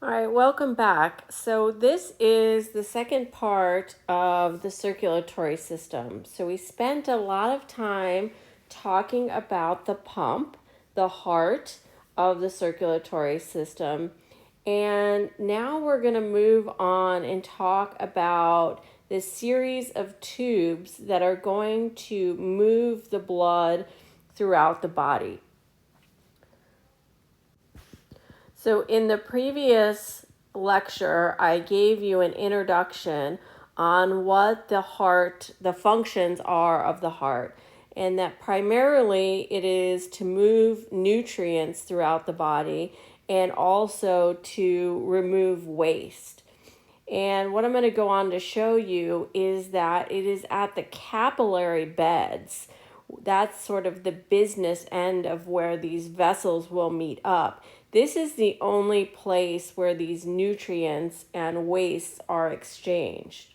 All right, welcome back. So this is the second part of the circulatory system. So we spent a lot of time talking about the pump, the heart of the circulatory system. And now we're going to move on and talk about this series of tubes that are going to move the blood throughout the body. So, in the previous lecture, I gave you an introduction on what the functions are of the heart, and that primarily it is to move nutrients throughout the body and also to remove waste. And what I'm going to go on to show you is that it is at the capillary beds. That's sort of the business end of where these vessels will meet up. This is the only place where these nutrients and wastes are exchanged.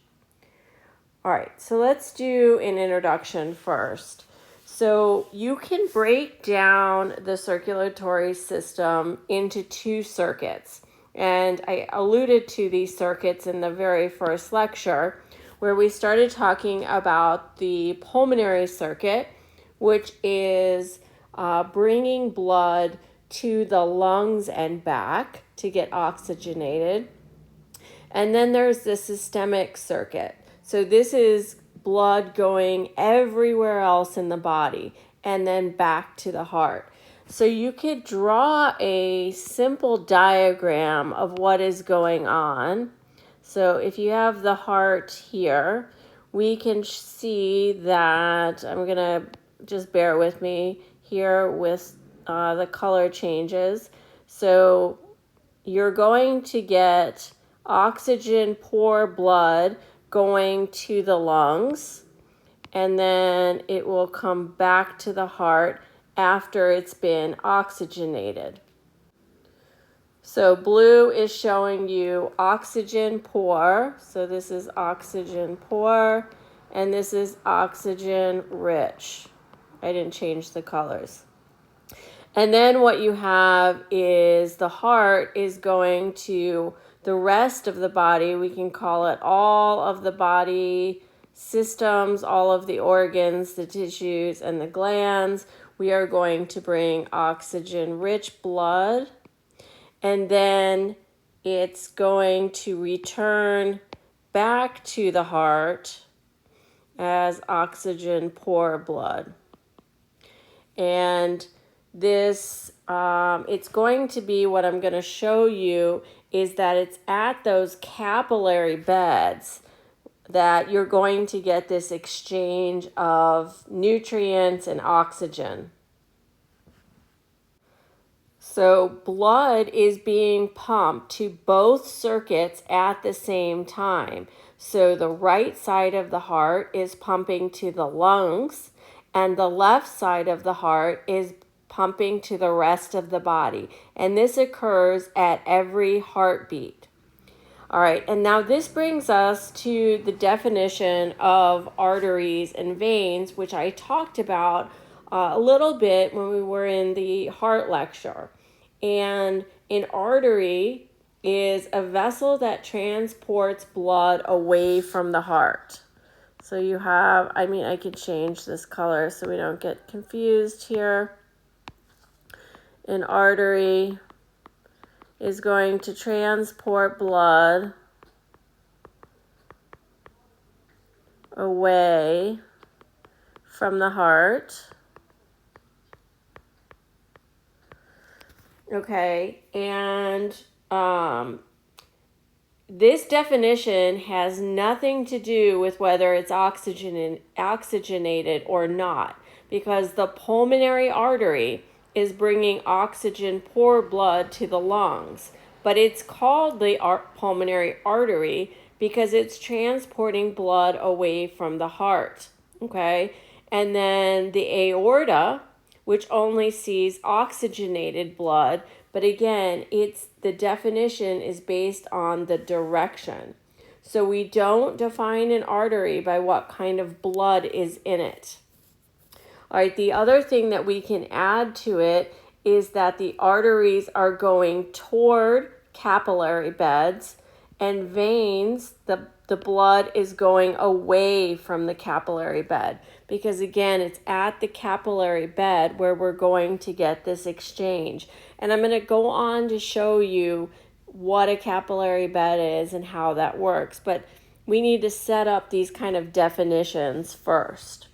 All right, so let's do an introduction first. So you can break down the circulatory system into two circuits. And I alluded to these circuits in the very first lecture, where we started talking about the pulmonary circuit, which is bringing blood to the lungs and back to get oxygenated. And then there's the systemic circuit. So this is blood going everywhere else in the body and then back to the heart. So you could draw a simple diagram of what is going on. So if you have the heart here, we can see that, I'm going to just bear with me here with the color changes. So you're going to get oxygen poor blood going to the lungs, and then it will come back to the heart after it's been oxygenated. So blue is showing you oxygen poor. So this is oxygen poor, and this is oxygen rich. I didn't change the colors. And then what you have is the heart is going to the rest of the body. We can call it all of the body systems, all of the organs, the tissues, and the glands. We are going to bring oxygen-rich blood, and then it's going to return back to the heart as oxygen-poor blood. And this, it's going to be, what I'm going to show you is that it's at those capillary beds that you're going to get this exchange of nutrients and oxygen. So blood is being pumped to both circuits at the same time. So the right side of the heart is pumping to the lungs, and the left side of the heart is pumping to the rest of the body. And this occurs at every heartbeat. All right, and now this brings us to the definition of arteries and veins, which I talked about a little bit when we were in the heart lecture. And an artery is a vessel that transports blood away from the heart. So you have, I can change this color so we don't get confused here. An artery is going to transport blood away from the heart. Okay, and this definition has nothing to do with whether it's oxygenated or not, because the pulmonary artery is bringing oxygen poor blood to the lungs, but it's called the pulmonary artery because it's transporting blood away from the heart. Okay, and then the aorta, which only sees oxygenated blood, but again, the definition is based on the direction. So we don't define an artery by what kind of blood is in it. All right, the other thing that we can add to it is that the arteries are going toward capillary beds, and veins, the blood is going away from the capillary bed, because again, it's at the capillary bed where we're going to get this exchange. And I'm going to go on to show you what a capillary bed is and how that works, but we need to set up these kind of definitions first.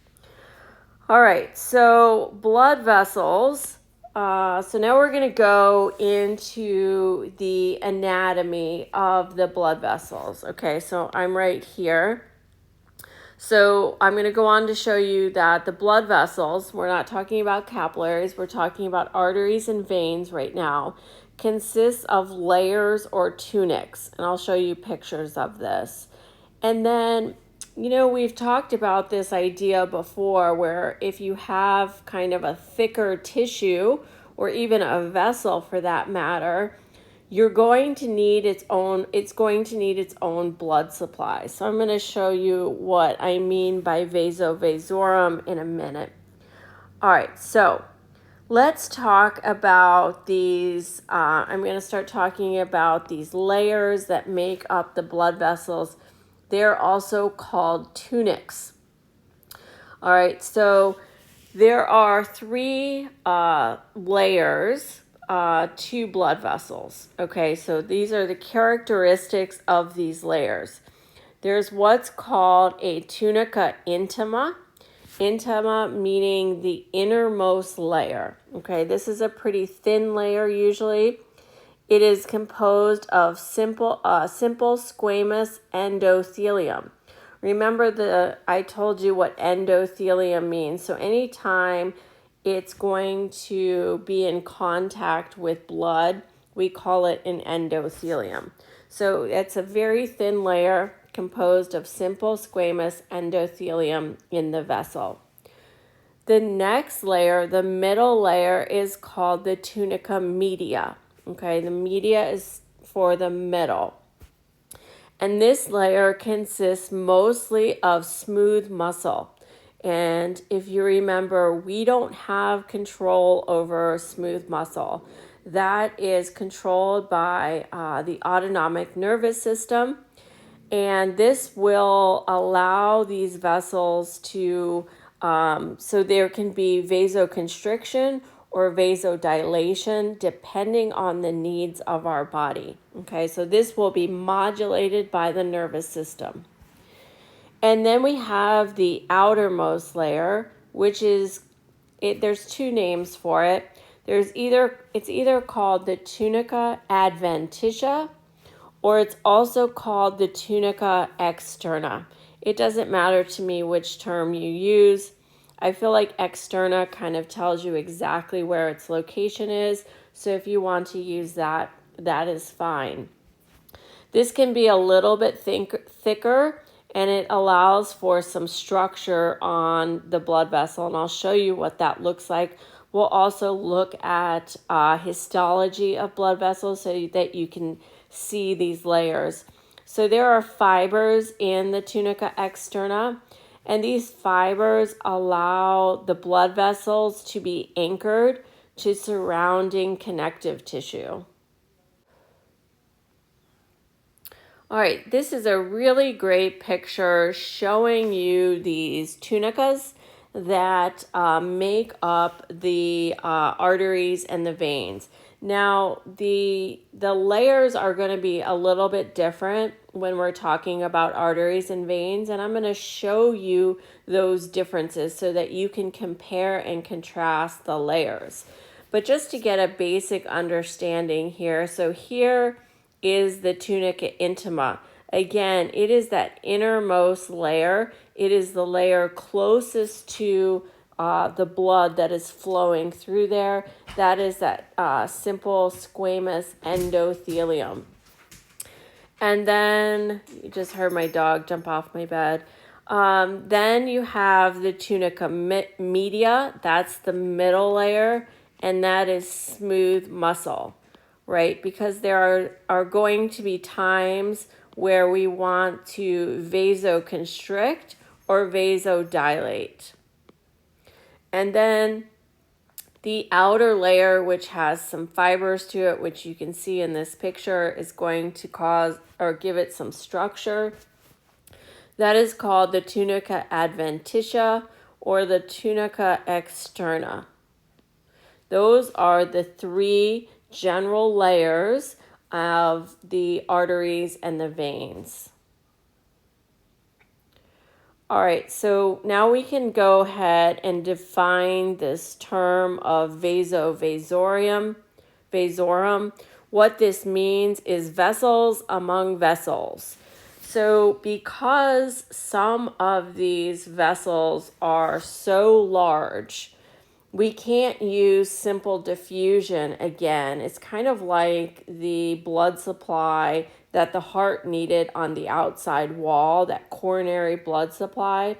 All right, so blood vessels. So now we're going to go into the anatomy of the blood vessels. Okay, so I'm right here. So I'm going to go on to show you that the blood vessels, we're not talking about capillaries, we're talking about arteries and veins right now, consists of layers or tunics. And I'll show you pictures of this. And then, we've talked about this idea before where if you have kind of a thicker tissue or even a vessel for that matter, it's going to need its own blood supply. So I'm going to show you what I mean by vasovasorum in a minute. All right, so let's talk about these. I'm going to start talking about these layers that make up the blood vessels. They're also called tunics. All right, so there are three layers to blood vessels. Okay, so these are the characteristics of these layers. There's what's called a tunica intima. Intima meaning the innermost layer. Okay, this is a pretty thin layer usually. It is composed of simple squamous endothelium. Remember I told you what endothelium means. So anytime it's going to be in contact with blood, we call it an endothelium. So it's a very thin layer composed of simple squamous endothelium in the vessel. The next layer, the middle layer, is called the tunica media. Okay, the media is for the middle. And this layer consists mostly of smooth muscle. And if you remember, we don't have control over smooth muscle. That is controlled by the autonomic nervous system. And this will allow these vessels to, so there can be vasoconstriction or vasodilation depending on the needs of our body. Okay, so this will be modulated by the nervous system. And then we have the outermost layer, which is, there's two names for it. It's either called the tunica adventitia, or it's also called the tunica externa. It doesn't matter to me which term you use. I feel like externa kind of tells you exactly where its location is. So if you want to use that, that is fine. This can be a little bit thicker, and it allows for some structure on the blood vessel. And I'll show you what that looks like. We'll also look at histology of blood vessels so that you can see these layers. So there are fibers in the tunica externa, and these fibers allow the blood vessels to be anchored to surrounding connective tissue. All right, this is a really great picture showing you these tunicas that make up the arteries and the veins. Now, the layers are going to be a little bit different when we're talking about arteries and veins, and I'm going to show you those differences so that you can compare and contrast the layers. But just to get a basic understanding here, so here is the tunica intima. Again, it is that innermost layer. It is the layer closest to the blood that is flowing through there. That is that simple squamous endothelium. And then, you just heard my dog jump off my bed. Then you have the tunica media. That's the middle layer, and that is smooth muscle, right? Because there are going to be times where we want to vasoconstrict or vasodilate. And then The outer layer, which has some fibers to it, which you can see in this picture, is going to cause or give it some structure. That is called the tunica adventitia or the tunica externa. Those are the three general layers of the arteries and the veins. All right, so now we can go ahead and define this term of vasorum. What this means is vessels among vessels. So because some of these vessels are so large, we can't use simple diffusion again. It's kind of like the blood supply that the heart needed on the outside wall, that coronary blood supply.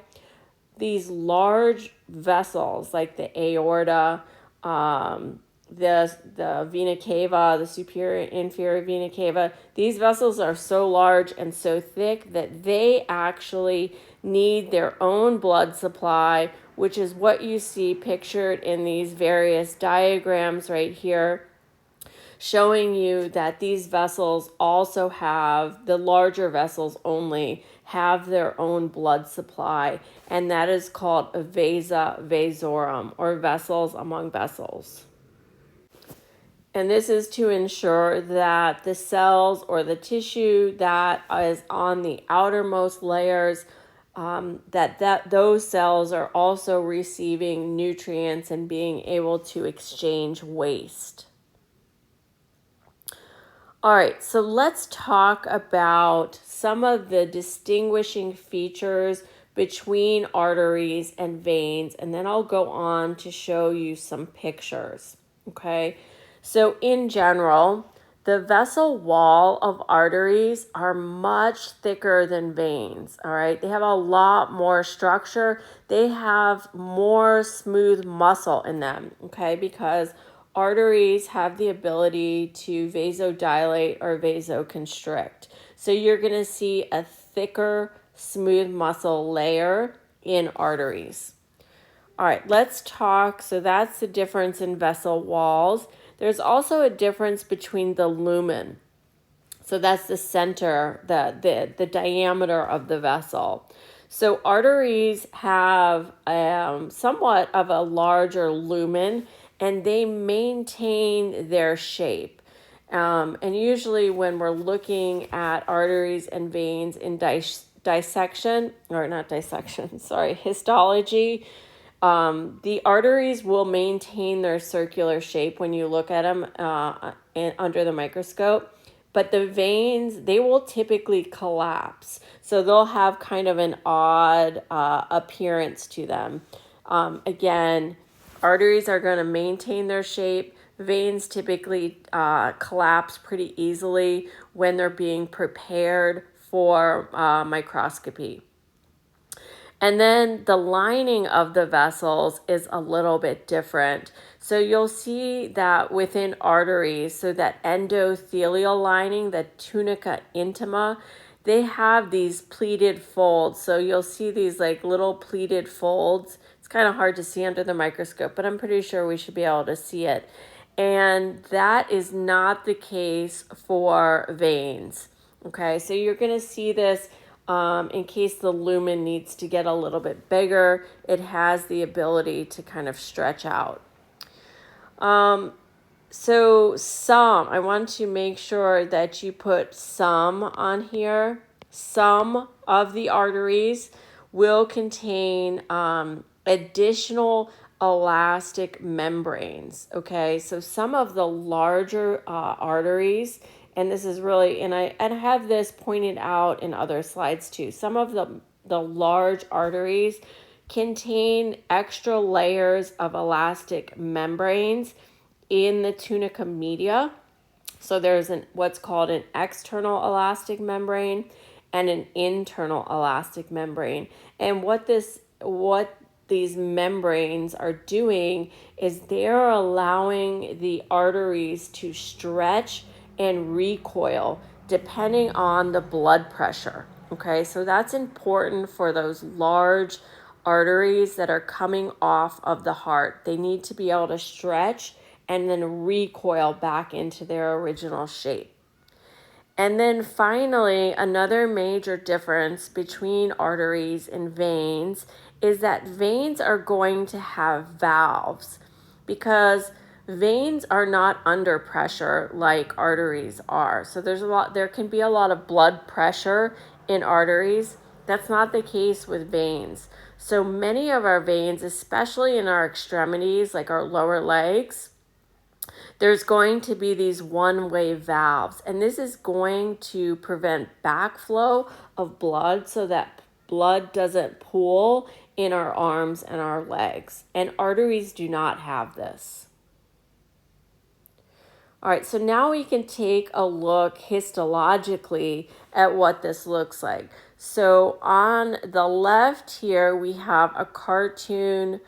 These large vessels like the aorta, the vena cava, the superior inferior vena cava, these vessels are so large and so thick that they actually need their own blood supply, which is what you see pictured in these various diagrams right here, showing you that these vessels also have, the larger vessels only, have their own blood supply, and that is called a vasa vasorum, or vessels among vessels. And this is to ensure that the cells or the tissue that is on the outermost layers, that those cells are also receiving nutrients and being able to exchange waste. All right, so let's talk about some of the distinguishing features between arteries and veins, and then I'll go on to show you some pictures, okay? So in general, the vessel wall of arteries are much thicker than veins, all right? They have a lot more structure. They have more smooth muscle in them, okay? Because arteries have the ability to vasodilate or vasoconstrict. So you're going to see a thicker, smooth muscle layer in arteries. All right, let's talk. So that's the difference in vessel walls. There's also a difference between the lumen. So that's the center, the diameter of the vessel. So arteries have somewhat of a larger lumen, and they maintain their shape. And usually when we're looking at arteries and veins in histology, the arteries will maintain their circular shape when you look at them under the microscope. But the veins, they will typically collapse. So they'll have kind of an odd appearance to them. Again, arteries are going to maintain their shape. Veins typically collapse pretty easily when they're being prepared for microscopy. And then the lining of the vessels is a little bit different. So you'll see that within arteries, so that endothelial lining, the tunica intima, they have these pleated folds. So you'll see these like little pleated folds. It's kind of hard to see under the microscope, but I'm pretty sure we should be able to see it. And that is not the case for veins. Okay, so you're going to see this in case the lumen needs to get a little bit bigger. It has the ability to kind of stretch out. So I want to make sure that you put some on here. Some of the arteries will contain additional elastic membranes, okay? So some of the larger arteries, and this is really, and I have this pointed out in other slides too, some of the large arteries contain extra layers of elastic membranes in the tunica media. So there's what's called an external elastic membrane and an internal elastic membrane. And what these membranes are doing is they're allowing the arteries to stretch and recoil depending on the blood pressure. Okay, so that's important for those large arteries that are coming off of the heart. They need to be able to stretch and then recoil back into their original shape. And then finally, another major difference between arteries and veins is that veins are going to have valves, because veins are not under pressure like arteries are. So there can be a lot of blood pressure in arteries. That's not the case with veins. So many of our veins, especially in our extremities, like our lower legs, there's going to be these one-way valves, and this is going to prevent backflow of blood so that blood doesn't pool in our arms and our legs. And arteries do not have this. All right, so now we can take a look histologically at what this looks like. So on the left here, we have a cartoon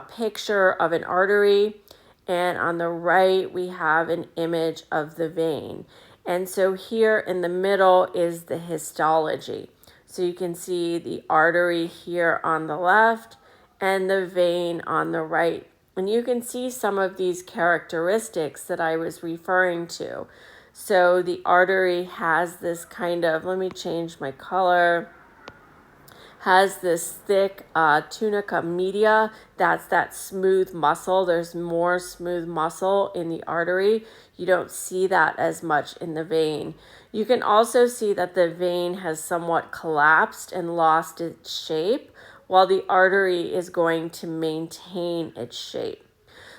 picture of an artery. And on the right, we have an image of the vein. And so here in the middle is the histology. So you can see the artery here on the left and the vein on the right. And you can see some of these characteristics that I was referring to. So the artery has this kind of, let me change my color, has this thick tunica media. That's that smooth muscle. There's more smooth muscle in the artery. You don't see that as much in the vein. You can also see that the vein has somewhat collapsed and lost its shape, while the artery is going to maintain its shape.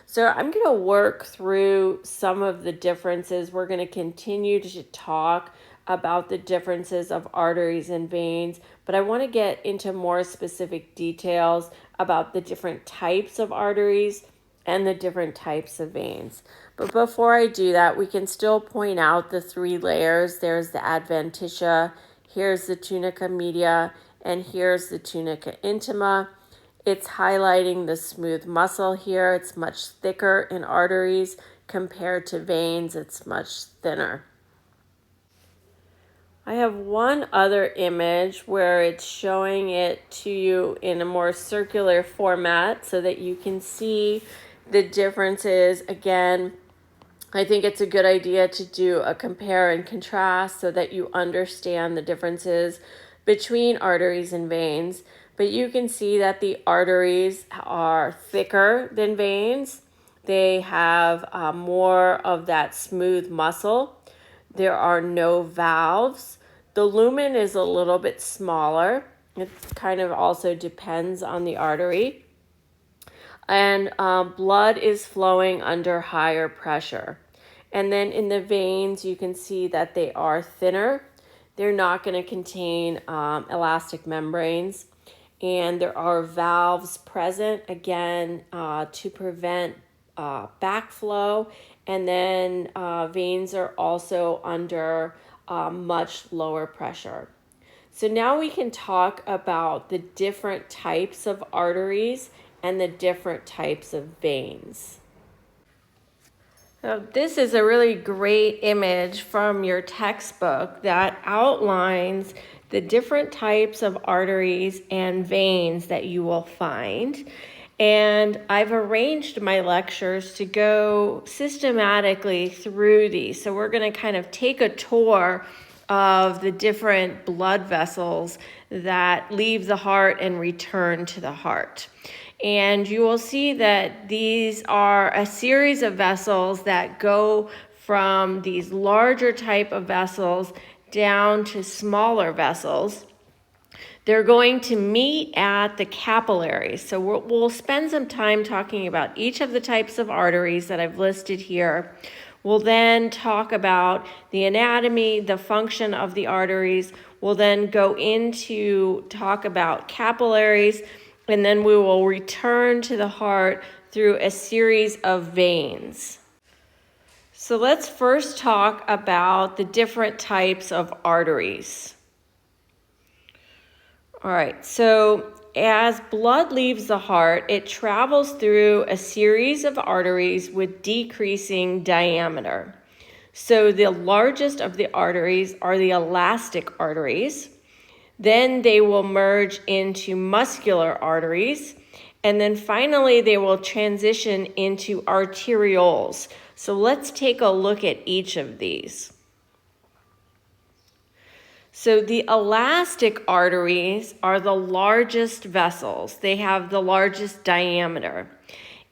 So I'm going to work through some of the differences. We're going to continue to talk about the differences of arteries and veins, but I want to get into more specific details about the different types of arteries and the different types of veins. But before I do that, we can still point out the three layers. There's the adventitia, here's the tunica media, and here's the tunica intima. It's highlighting the smooth muscle here. It's much thicker in arteries compared to veins. It's much thinner. I have one other image where it's showing it to you in a more circular format so that you can see the differences. Again, I think it's a good idea to do a compare and contrast so that you understand the differences between arteries and veins. But you can see that the arteries are thicker than veins. They have more of that smooth muscle. There are no valves. The lumen is a little bit smaller. It kind of also depends on the artery. And blood is flowing under higher pressure. And then in the veins, you can see that they are thinner. They're not going to contain elastic membranes. And there are valves present, again, to prevent backflow. And then veins are also under much lower pressure. So now we can talk about the different types of arteries and the different types of veins. Now, this is a really great image from your textbook that outlines the different types of arteries and veins that you will find. And I've arranged my lectures to go systematically through these. So we're going to kind of take a tour of the different blood vessels that leave the heart and return to the heart. And you will see that these are a series of vessels that go from these larger type of vessels down to smaller vessels. They're going to meet at the capillaries. So we'll spend some time talking about each of the types of arteries that I've listed here. We'll then talk about the anatomy, the function of the arteries. We'll then go into talk about capillaries, and then we will return to the heart through a series of veins. So let's first talk about the different types of arteries. All right, so as blood leaves the heart, it travels through a series of arteries with decreasing diameter. So the largest of the arteries are the elastic arteries. Then they will merge into muscular arteries. And then finally, they will transition into arterioles. So let's take a look at each of these. So the elastic arteries are the largest vessels. They have the largest diameter.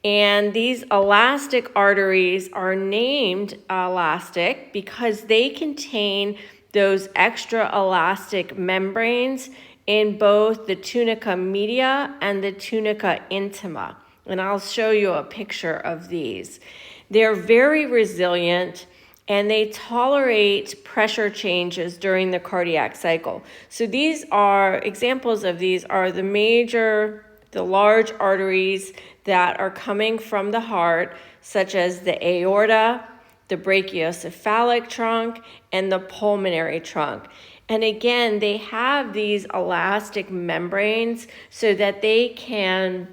And these elastic arteries are named elastic because they contain those extra elastic membranes in both the tunica media and the tunica intima. And I'll show you a picture of these. They're very resilient and they tolerate pressure changes during the cardiac cycle. So these are examples of these are the large arteries that are coming from the heart, such as the aorta, the brachiocephalic trunk, and the pulmonary trunk. And again, they have these elastic membranes so that they can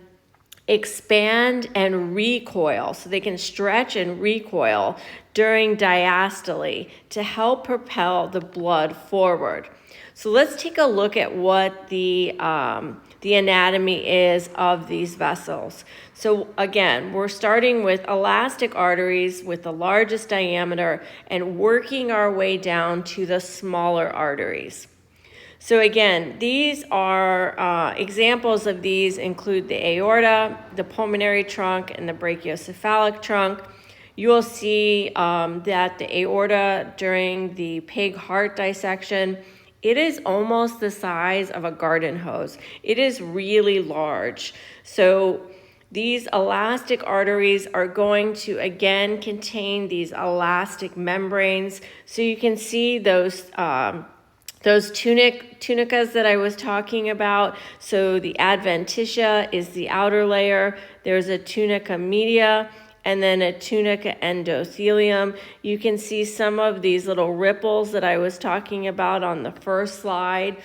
expand and recoil, so they can stretch and recoil during diastole to help propel the blood forward. So let's take a look at what the anatomy is of these vessels. So again, we're starting with elastic arteries with the largest diameter and working our way down to the smaller arteries. So again, these are examples of these include the aorta, the pulmonary trunk, and the brachiocephalic trunk. You will see that the aorta during the pig heart dissection, it is almost the size of a garden hose. It is really large. So these elastic arteries are going to again contain these elastic membranes. So you can see those tunicas that I was talking about. So the adventitia is the outer layer. There's a tunica media and then a tunica endothelium. You can see some of these little ripples that I was talking about on the first slide.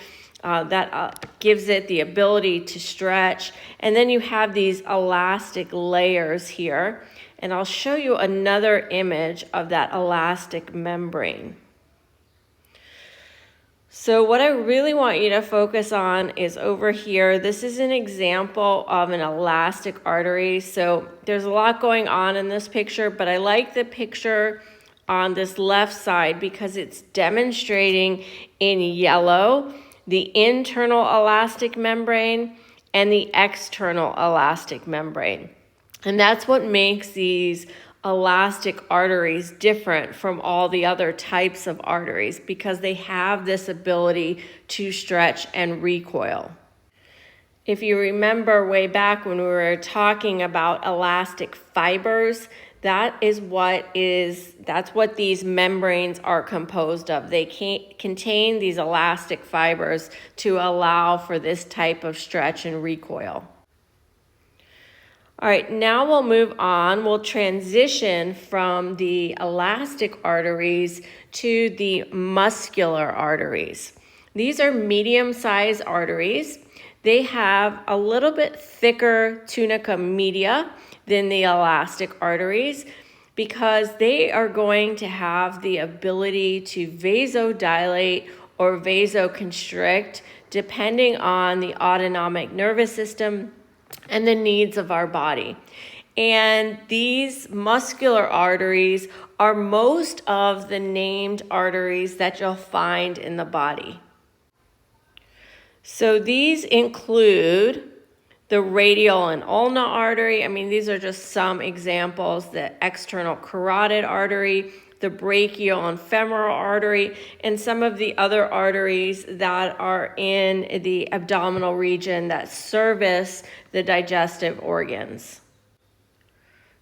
That gives it the ability to stretch. And then you have these elastic layers here. And I'll show you another image of that elastic membrane. So what I really want you to focus on is over here. This is an example of an elastic artery. So there's a lot going on in this picture, but I like the picture on this left side because it's demonstrating in yellow the internal elastic membrane and the external elastic membrane. And that's what makes these elastic arteries different from all the other types of arteries because they have this ability to stretch and recoil. If you remember way back when we were talking about elastic fibers, that's what these membranes are composed of. They contain these elastic fibers to allow for this type of stretch and recoil. All right, now we'll move on. We'll transition from the elastic arteries to the muscular arteries. These are medium-sized arteries. They have a little bit thicker tunica media than the elastic arteries because they are going to have the ability to vasodilate or vasoconstrict depending on the autonomic nervous system and the needs of our body. And these muscular arteries are most of the named arteries that you'll find in the body. So these include the radial and ulnar artery. I mean, these are just some examples. The external carotid artery, the brachial and femoral artery, and some of the other arteries that are in the abdominal region that service the digestive organs.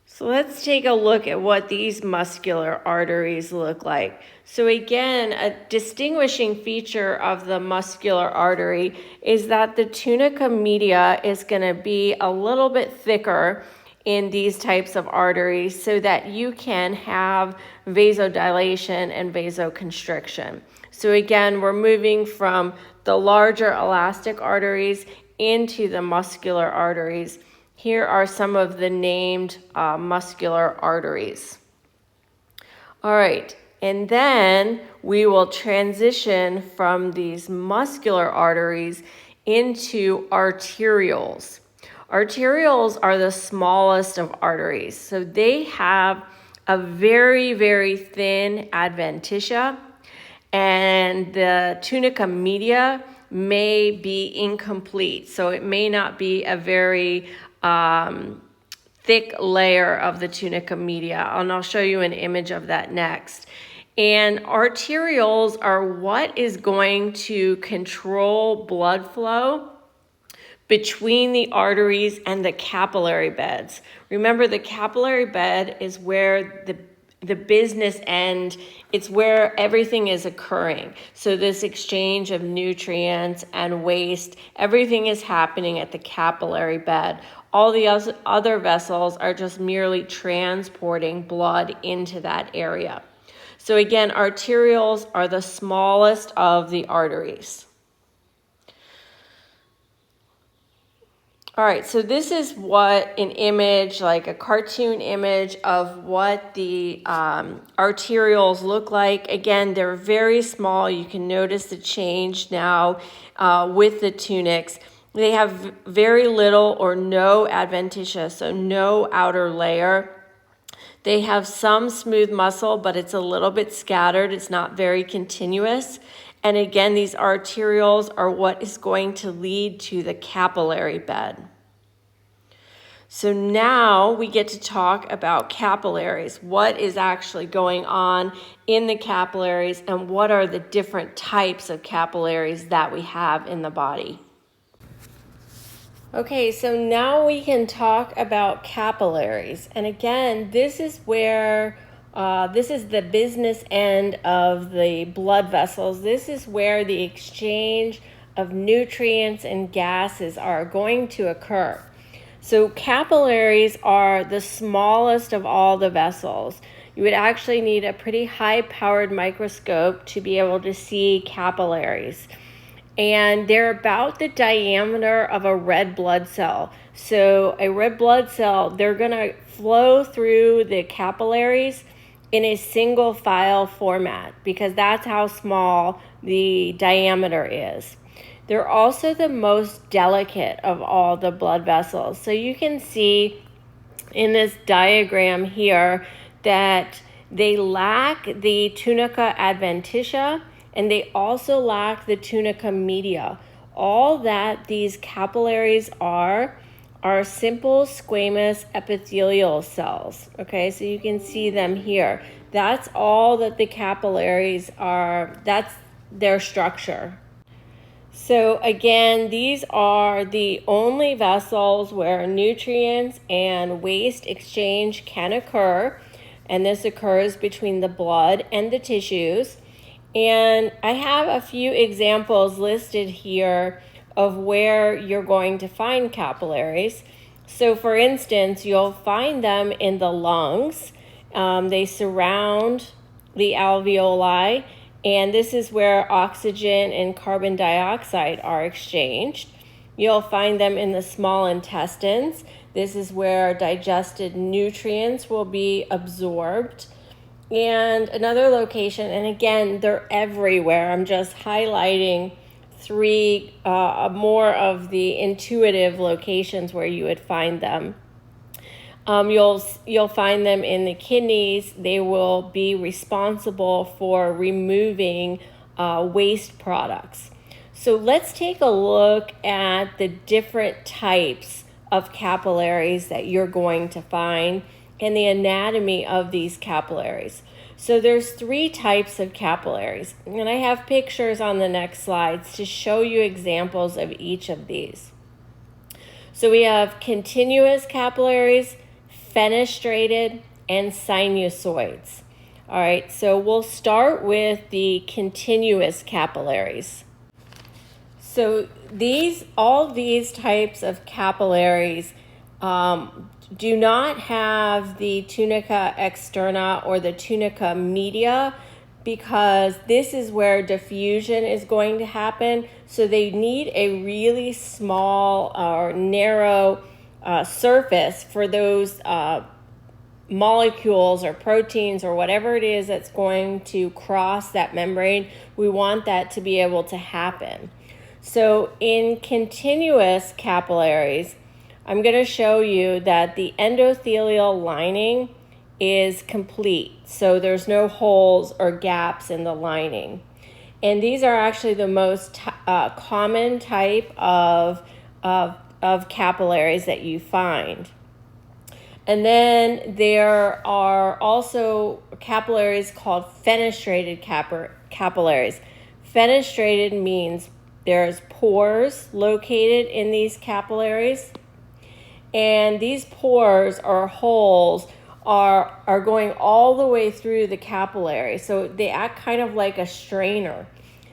So let's take a look at what these muscular arteries look like. So again, a distinguishing feature of the muscular artery is that the tunica media is going to be a little bit thicker in these types of arteries so that you can have vasodilation and vasoconstriction. So again, we're moving from the larger elastic arteries into the muscular arteries. Here are some of the named muscular arteries. All right, And then we will transition from these muscular arteries into arterioles. Arterioles are the smallest of arteries. So they have a very, very thin adventitia, and the tunica media may be incomplete. So it may not be a very thick layer of the tunica media. And I'll show you an image of that next. And arterioles are what is going to control blood flow between the arteries and the capillary beds. Remember, the capillary bed is where the business end, it's where everything is occurring. So this exchange of nutrients and waste, everything is happening at the capillary bed. All the other vessels are just merely transporting blood into that area. So again, arterioles are the smallest of the arteries. All right, so this is what an image, like a cartoon image of what the arterioles look like. Again, they're very small. You can notice the change now with the tunics. They have very little or no adventitia, so no outer layer. They have some smooth muscle, but it's a little bit scattered. It's not very continuous. And again, these arterioles are what is going to lead to the capillary bed. So now we get to talk about capillaries. What is actually going on in the capillaries, and what are the different types of capillaries that we have in the body? Okay, so now we can talk about capillaries. And again, this is where this is the business end of the blood vessels. This is where the exchange of nutrients and gases are going to occur. So capillaries are the smallest of all the vessels. You would actually need a pretty high-powered microscope to be able to see capillaries. And they're about the diameter of a red blood cell. So a red blood cell, they're going to flow through the capillaries in a single file format because that's how small the diameter is. They're also the most delicate of all the blood vessels. So you can see in this diagram here that they lack the tunica adventitia, and they also lack the tunica media. All that these capillaries are simple squamous epithelial cells. Okay, so you can see them here. That's all that the capillaries are, that's their structure. So again, these are the only vessels where nutrients and waste exchange can occur, and this occurs between the blood and the tissues. And I have a few examples listed here of where you're going to find capillaries. So for instance, you'll find them in the lungs. They surround the alveoli, and this is where oxygen and carbon dioxide are exchanged. You'll find them in the small intestines. This is where digested nutrients will be absorbed. And another location, and again, they're everywhere. I'm just highlighting three more of the intuitive locations where you would find them. You'll find them in the kidneys. They will be responsible for removing waste products. So let's take a look at the different types of capillaries that you're going to find and the anatomy of these capillaries. So there's three types of capillaries, and I have pictures on the next slides to show you examples of each of these. So we have continuous capillaries, fenestrated, and sinusoids. All right, so we'll start with the continuous capillaries. So all these types of capillaries do not have the tunica externa or the tunica media because this is where diffusion is going to happen. So they need a really small or narrow surface for those molecules or proteins or whatever it is that's going to cross that membrane, we want that to be able to happen. So in continuous capillaries, I'm going to show you that the endothelial lining is complete. So there's no holes or gaps in the lining. And these are actually the most common type of capillaries that you find. And then there are also capillaries called fenestrated capillaries. Fenestrated means there's pores located in these capillaries, and these pores or holes are going all the way through the capillary. So they act kind of like a strainer,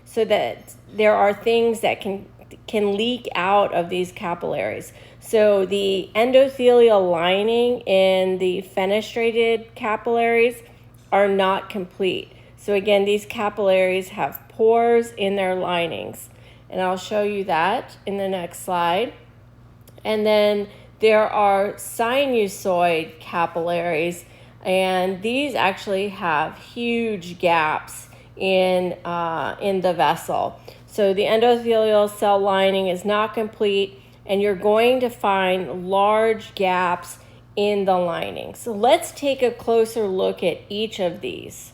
so that there are things that can leak out of these capillaries. So the endothelial lining in the fenestrated capillaries are not complete. So again, these capillaries have pores in their linings. And I'll show you that in the next slide. And then there are sinusoid capillaries, and these actually have huge gaps in the vessel. So the endothelial cell lining is not complete, and you're going to find large gaps in the lining. So let's take a closer look at each of these.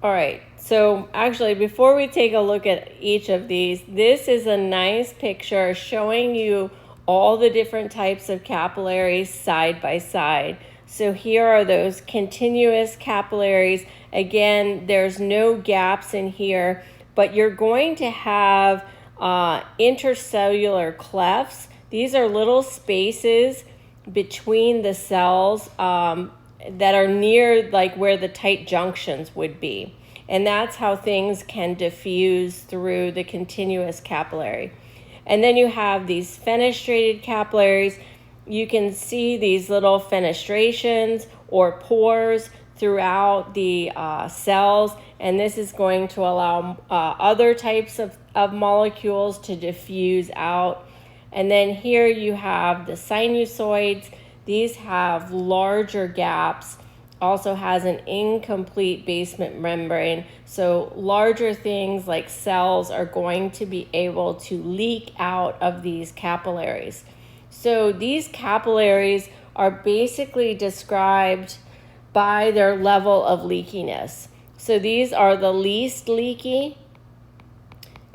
All right, so actually before we take a look at each of these, this is a nice picture showing you all the different types of capillaries side by side. So here are those continuous capillaries. Again, there's no gaps in here, but you're going to have intercellular clefts. These are little spaces between the cells that are near like where the tight junctions would be. And that's how things can diffuse through the continuous capillary. And then you have these fenestrated capillaries. You can see these little fenestrations or pores throughout the cells, and this is going to allow other types of molecules to diffuse out. And then here you have the sinusoids. These have larger gaps, also has an incomplete basement membrane. So larger things like cells are going to be able to leak out of these capillaries. So these capillaries are basically described by their level of leakiness. So these are the least leaky,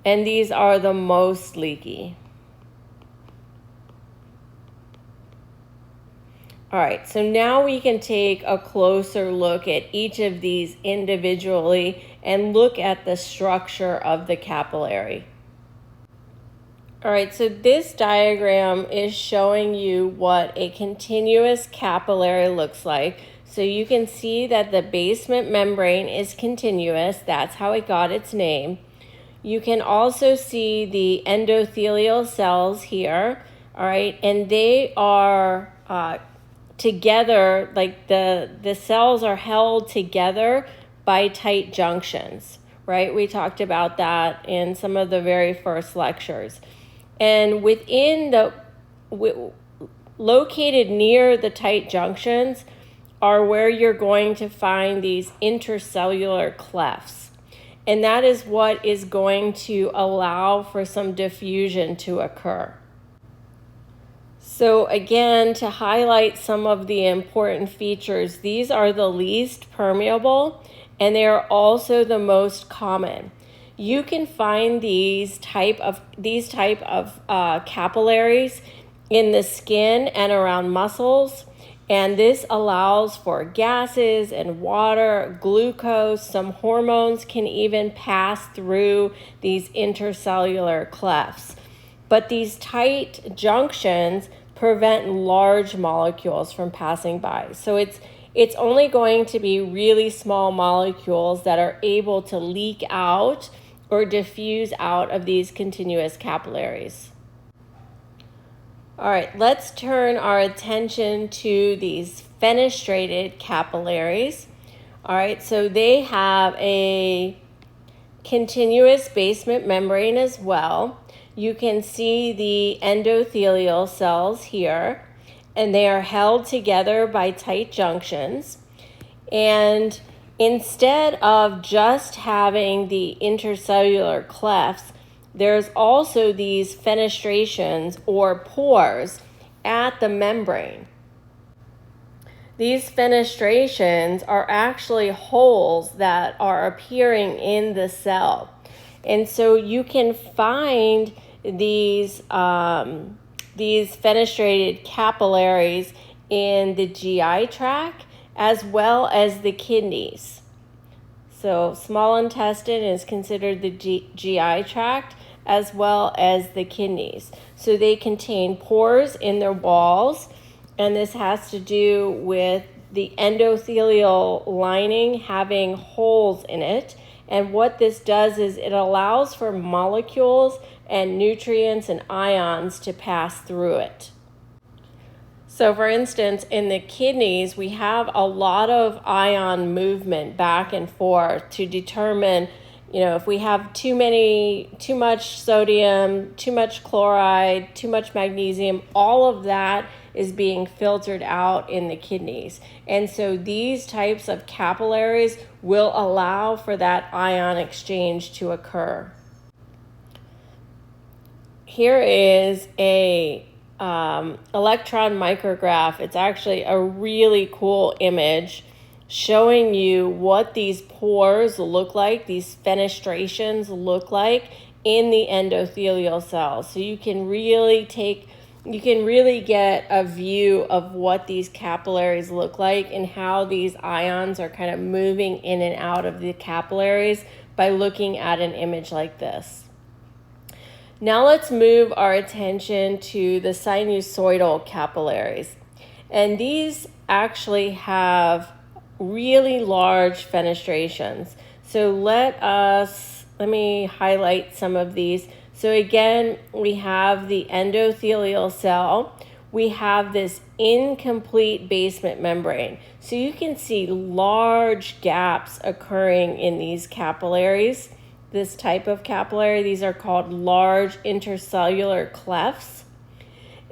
and these are the most leaky. All right, so now we can take a closer look at each of these individually and look at the structure of the capillary. All right, so this diagram is showing you what a continuous capillary looks like. So you can see that the basement membrane is continuous. That's how it got its name. You can also see the endothelial cells here, all right, and they are together, like the cells are held together by tight junctions, right? We talked about that in some of the very first lectures. And within located near the tight junctions are where you're going to find these intercellular clefts. And that is what is going to allow for some diffusion to occur. So again, to highlight some of the important features, these are the least permeable, and they are also the most common. You can find these type of capillaries in the skin and around muscles, and this allows for gases and water, glucose, some hormones can even pass through these intercellular clefts. But these tight junctions prevent large molecules from passing by. So it's only going to be really small molecules that are able to leak out or diffuse out of these continuous capillaries. All right, let's turn our attention to these fenestrated capillaries. All right, so they have a continuous basement membrane as well. You can see the endothelial cells here, and they are held together by tight junctions. And instead of just having the intercellular clefts, there's also these fenestrations or pores at the membrane. These fenestrations are actually holes that are appearing in the cell. And so you can find these fenestrated capillaries in the GI tract as well as the kidneys. So small intestine is considered the GI tract as well as the kidneys. So they contain pores in their walls, and this has to do with the endothelial lining having holes in it. And what this does is it allows for molecules and nutrients and ions to pass through it. So for instance, in the kidneys, we have a lot of ion movement back and forth to determine, if we have too much sodium, too much chloride, too much magnesium, all of that is being filtered out in the kidneys. And so these types of capillaries will allow for that ion exchange to occur. Here is a electron micrograph. It's actually a really cool image showing you what these pores look like, these fenestrations look like in the endothelial cells. So you can really get a view of what these capillaries look like and how these ions are kind of moving in and out of the capillaries by looking at an image like this. Now let's move our attention to the sinusoidal capillaries. And these actually have really large fenestrations. So let me highlight some of these. So again, we have the endothelial cell. We have this incomplete basement membrane. So you can see large gaps occurring in these capillaries. This type of capillary, these are called large intercellular clefts.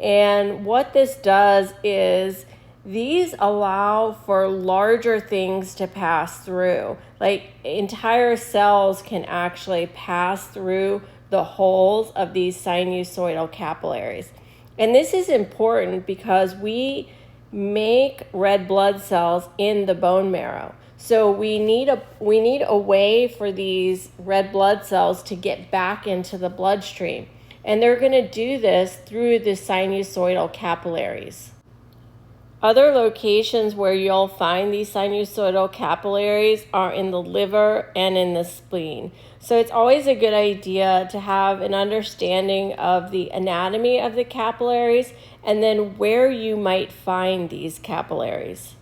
And what this does is these allow for larger things to pass through. Like entire cells can actually pass through the holes of these sinusoidal capillaries. And this is important because we make red blood cells in the bone marrow. So we need a way for these red blood cells to get back into the bloodstream. And they're going to do this through the sinusoidal capillaries. Other locations where you'll find these sinusoidal capillaries are in the liver and in the spleen. So it's always a good idea to have an understanding of the anatomy of the capillaries and then where you might find these capillaries.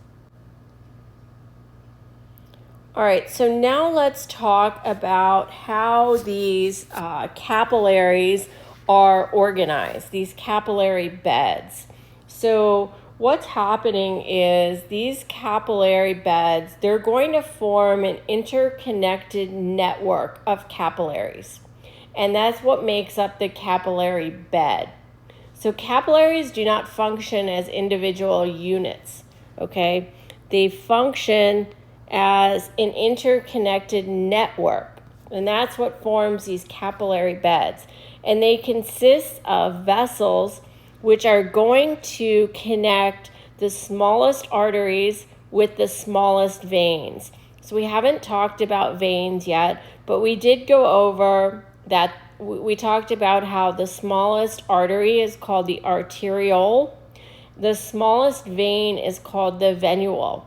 All right, so now let's talk about how these capillaries are organized, these capillary beds. So what's happening is these capillary beds, they're going to form an interconnected network of capillaries. And that's what makes up the capillary bed. So capillaries do not function as individual units, okay? They function as an interconnected network, and that's what forms these capillary beds. And they consist of vessels which are going to connect the smallest arteries with the smallest veins. So we haven't talked about veins yet, but we did go over that. We talked about how the smallest artery is called the arteriole. The smallest vein is called the venule.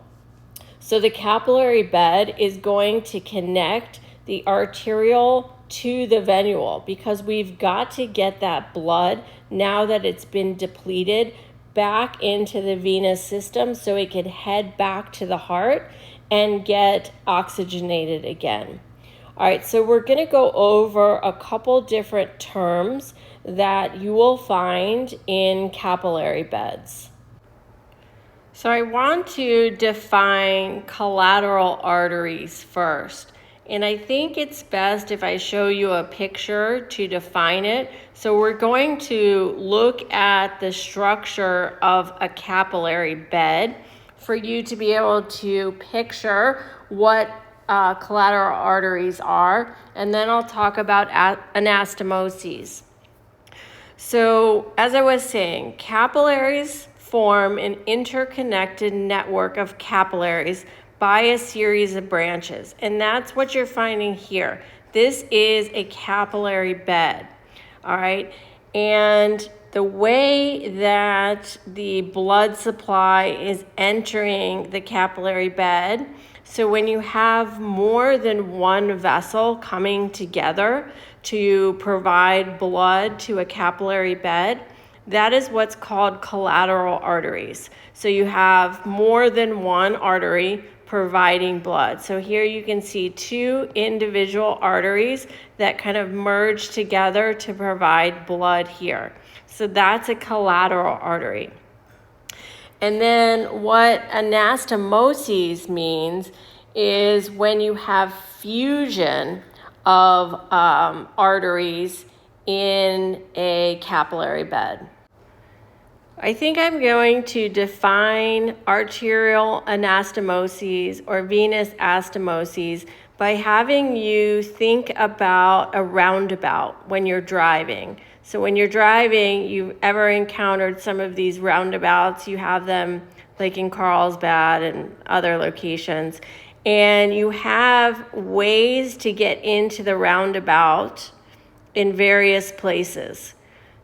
So the capillary bed is going to connect the arteriole to the venule because we've got to get that blood, now that it's been depleted, back into the venous system so it can head back to the heart and get oxygenated again. All right, so we're going to go over a couple different terms that you will find in capillary beds. So I want to define collateral arteries first. And I think it's best if I show you a picture to define it. So we're going to look at the structure of a capillary bed for you to be able to picture what collateral arteries are. And then I'll talk about anastomoses. So as I was saying, capillaries form an interconnected network of capillaries by a series of branches. And that's what you're finding here. This is a capillary bed, all right? And the way that the blood supply is entering the capillary bed, so when you have more than one vessel coming together to provide blood to a capillary bed, that is what's called collateral arteries. So you have more than one artery providing blood. So here you can see two individual arteries that kind of merge together to provide blood here. So that's a collateral artery. And then what anastomoses means is when you have fusion of arteries in a capillary bed. I think I'm going to define arterial anastomoses or venous astomoses by having you think about a roundabout when you're driving. So when you're driving, you've ever encountered some of these roundabouts, you have them like in Carlsbad and other locations, and you have ways to get into the roundabout in various places.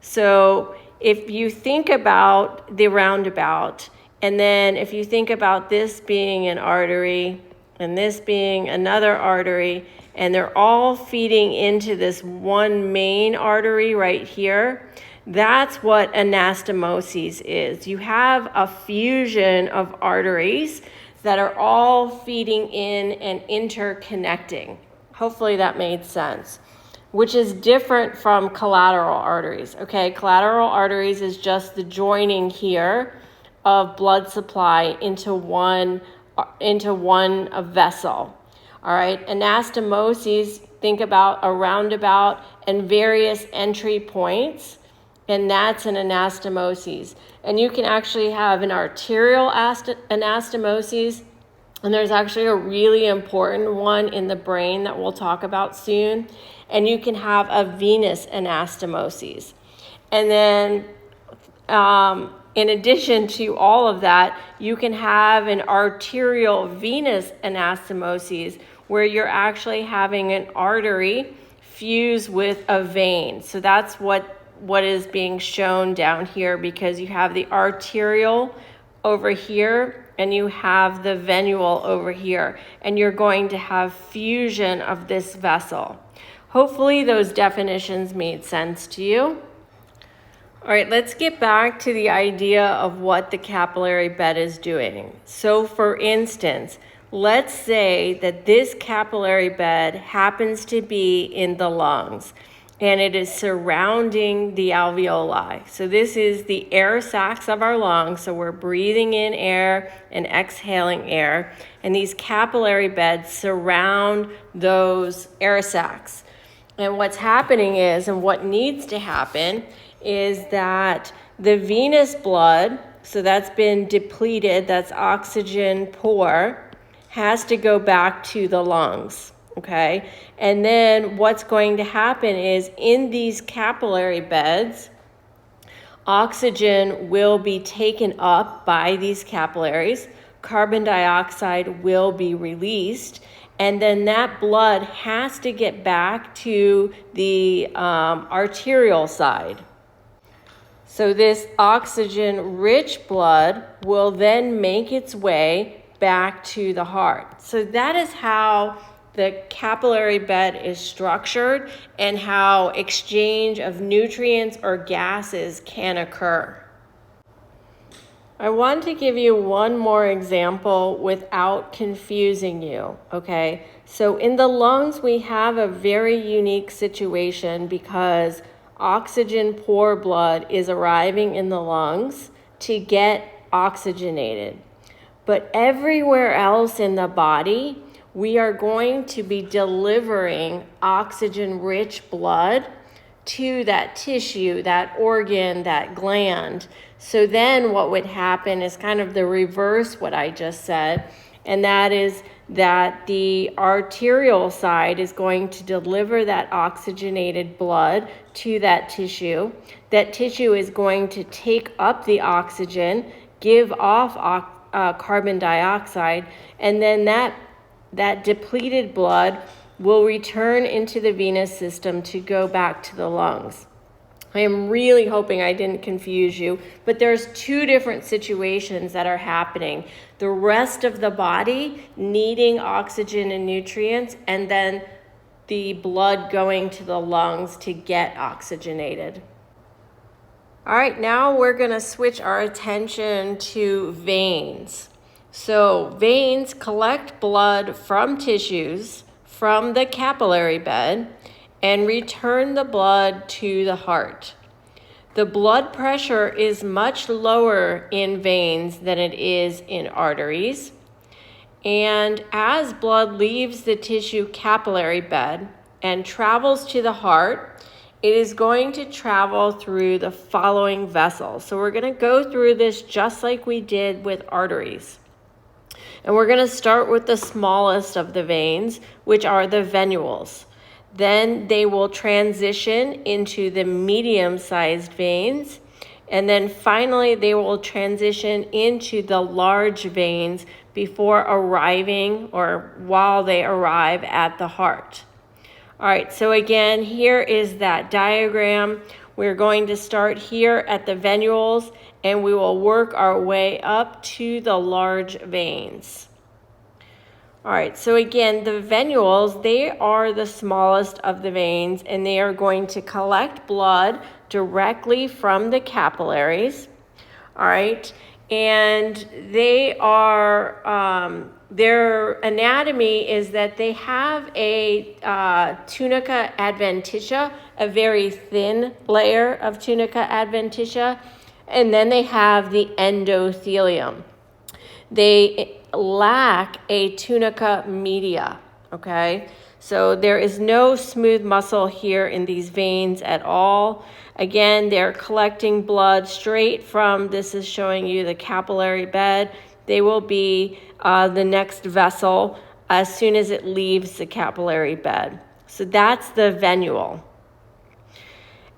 So if you think about the roundabout, and then if you think about this being an artery and this being another artery, and they're all feeding into this one main artery right here, that's what anastomoses is. You have a fusion of arteries that are all feeding in and interconnecting. Hopefully that made sense. Which is different from collateral arteries, okay? Collateral arteries is just the joining here of blood supply into one vessel, all right? Anastomoses, think about a roundabout and various entry points, and that's an anastomoses. And you can actually have an arterial anastomoses, and there's actually a really important one in the brain that we'll talk about soon. And you can have a venous anastomoses. And then in addition to all of that, you can have an arterial venous anastomoses where you're actually having an artery fuse with a vein. So that's what is being shown down here, because you have the arterial over here and you have the venule over here, and you're going to have fusion of this vessel. Hopefully those definitions made sense to you. All right, let's get back to the idea of what the capillary bed is doing. So for instance, let's say that this capillary bed happens to be in the lungs and it is surrounding the alveoli. So this is the air sacs of our lungs. So we're breathing in air and exhaling air, and these capillary beds surround those air sacs. And what's happening is, and what needs to happen, is that the venous blood, so that's been depleted, that's oxygen poor, has to go back to the lungs, okay? And then what's going to happen is in these capillary beds, oxygen will be taken up by these capillaries, carbon dioxide will be released, and then that blood has to get back to the arterial side. So this oxygen-rich blood will then make its way back to the heart. So that is how the capillary bed is structured and how exchange of nutrients or gases can occur. I want to give you one more example without confusing you, okay? So in the lungs, we have a very unique situation because oxygen-poor blood is arriving in the lungs to get oxygenated. But everywhere else in the body, we are going to be delivering oxygen-rich blood to that tissue, that organ, that gland. So then what would happen is kind of the reverse what I just said, and that is that the arterial side is going to deliver that oxygenated blood to that tissue. That tissue is going to take up the oxygen, give off carbon dioxide, and then that depleted blood will return into the venous system to go back to the lungs. I am really hoping I didn't confuse you, but there's two different situations that are happening. The rest of the body needing oxygen and nutrients, and then the blood going to the lungs to get oxygenated. All right, now we're going to switch our attention to veins. So veins collect blood from tissues, from the capillary bed, and return the blood to the heart. The blood pressure is much lower in veins than it is in arteries. And as blood leaves the tissue capillary bed and travels to the heart, it is going to travel through the following vessels. So we're going to go through this just like we did with arteries. And we're going to start with the smallest of the veins, which are the venules. Then they will transition into the medium-sized veins. And then finally, they will transition into the large veins before arriving or while they arrive at the heart. All right, so again, here is that diagram. We're going to start here at the venules, and we will work our way up to the large veins. All right, so again, the venules, they are the smallest of the veins, and they are going to collect blood directly from the capillaries. All right, and they are, their anatomy is that they have a tunica adventitia, a very thin layer of tunica adventitia, and then they have the endothelium. They lack a tunica media, okay? So there is no smooth muscle here in these veins at all. Again, they're collecting blood straight from, this is showing you the capillary bed. They will be the next vessel as soon as it leaves the capillary bed. So that's the venule.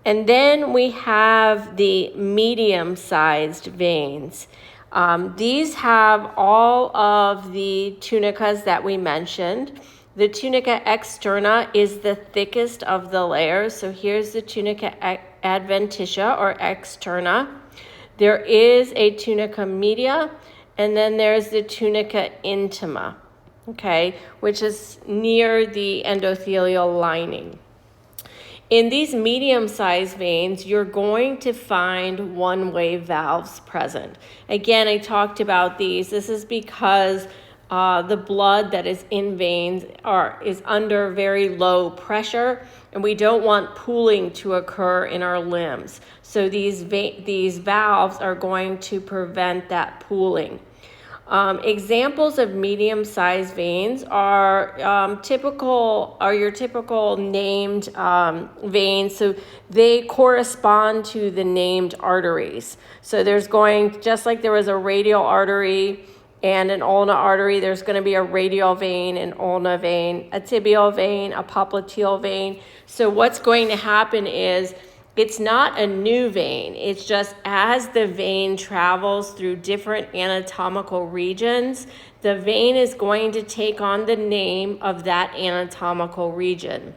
And then we have the medium-sized veins. These have all of the tunicas that we mentioned. The tunica externa is the thickest of the layers. So here's the tunica adventitia or externa. There is a tunica media, and then there's the tunica intima, okay, which is near the endothelial lining. In these medium-sized veins, you're going to find one-way valves present. Again, I talked about these. This is because the blood that is in veins is under very low pressure, and we don't want pooling to occur in our limbs. So these valves are going to prevent that pooling. Examples of medium-sized veins are your typical named veins. So they correspond to the named arteries. So there's just like there was a radial artery and an ulnar artery, there's going to be a radial vein, an ulnar vein, a tibial vein, a popliteal vein. So what's going to happen is it's not a new vein. It's just as the vein travels through different anatomical regions, the vein is going to take on the name of that anatomical region.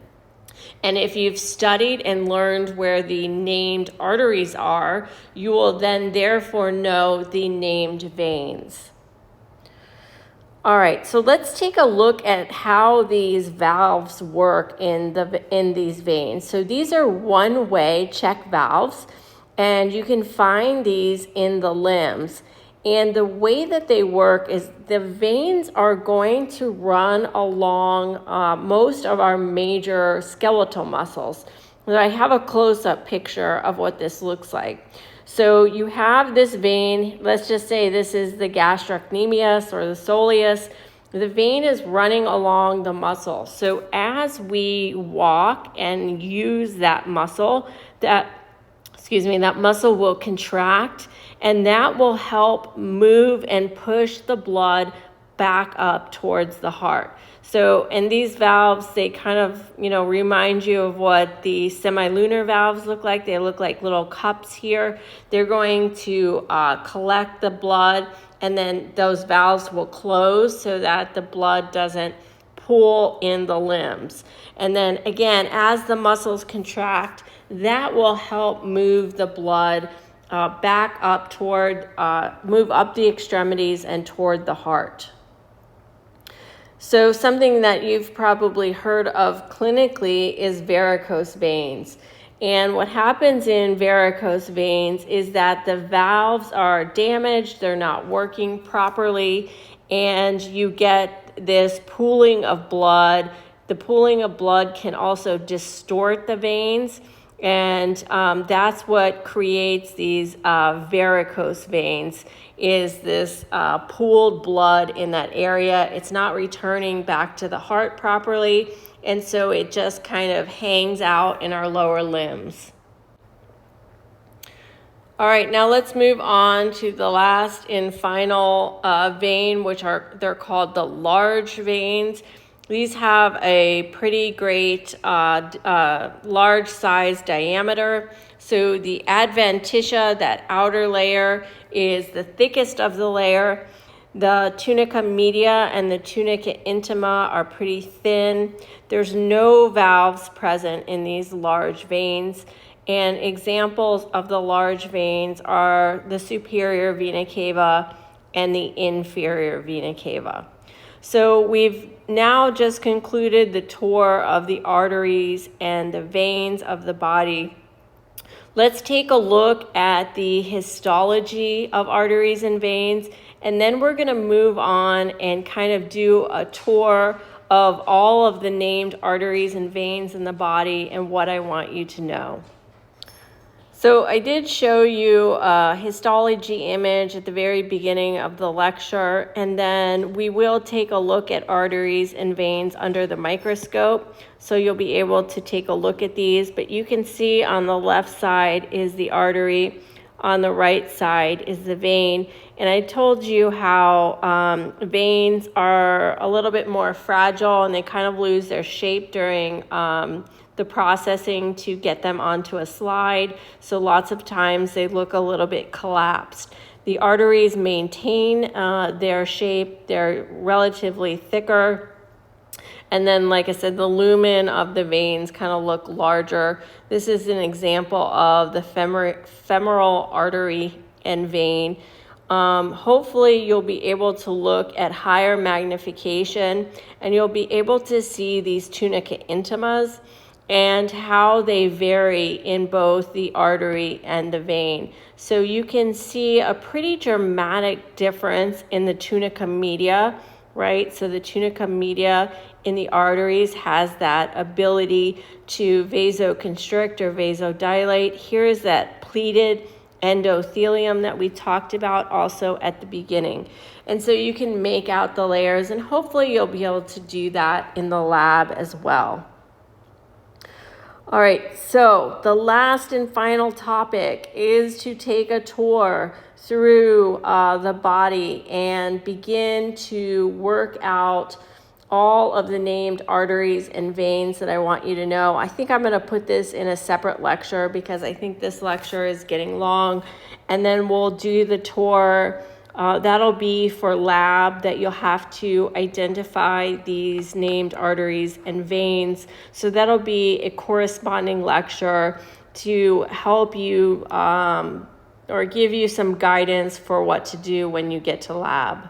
And if you've studied and learned where the named arteries are, you will then therefore know the named veins. All right, so let's take a look at how these valves work in these veins. So these are one-way check valves, and you can find these in the limbs. And the way that they work is the veins are going to run along most of our major skeletal muscles. So I have a close-up picture of what this looks like. So you have this vein, let's just say this is the gastrocnemius or the soleus. The vein is running along the muscle. So as we walk and use that muscle, that muscle will contract, and that will help move and push the blood back up towards the heart. So, and these valves, they kind of, remind you of what the semilunar valves look like. They look like little cups here. They're going to collect the blood, and then those valves will close so that the blood doesn't pool in the limbs. And then again, as the muscles contract, that will help move the blood back up move up the extremities and toward the heart. So something that you've probably heard of clinically is varicose veins. And what happens in varicose veins is that the valves are damaged, they're not working properly, and you get this pooling of blood. The pooling of blood can also distort the veins, and that's what creates these varicose veins, is this pooled blood in that area. It's not returning back to the heart properly, and so it just kind of hangs out in our lower limbs. All right, now let's move on to the last and final vein, which they're called the large veins. These have a pretty great large size diameter. So the adventitia, that outer layer, is the thickest of the layer. The tunica media and the tunica intima are pretty thin. There's no valves present in these large veins. And examples of the large veins are the superior vena cava and the inferior vena cava. So we've now just concluded the tour of the arteries and the veins of the body. Let's take a look at the histology of arteries and veins, and then we're going to move on and kind of do a tour of all of the named arteries and veins in the body and what I want you to know. So I did show you a histology image at the very beginning of the lecture, and then we will take a look at arteries and veins under the microscope. So you'll be able to take a look at these, but you can see on the left side is the artery, on the right side is the vein. And I told you how veins are a little bit more fragile and they kind of lose their shape during the processing to get them onto a slide. So lots of times they look a little bit collapsed. The arteries maintain their shape. They're relatively thicker. And then, like I said, the lumen of the veins kind of look larger. This is an example of the femoral artery and vein. Hopefully you'll be able to look at higher magnification and you'll be able to see these tunica intimas and how they vary in both the artery and the vein. So you can see a pretty dramatic difference in the tunica media, right? So the tunica media in the arteries has that ability to vasoconstrict or vasodilate. Here is that pleated endothelium that we talked about also at the beginning. And so you can make out the layers, and hopefully you'll be able to do that in the lab as well. All right, so the last and final topic is to take a tour through the body and begin to work out all of the named arteries and veins that I want you to know. I think I'm going to put this in a separate lecture because I think this lecture is getting long, and then we'll do the tour. That'll be for lab, that you'll have to identify these named arteries and veins. So that'll be a corresponding lecture to help you or give you some guidance for what to do when you get to lab.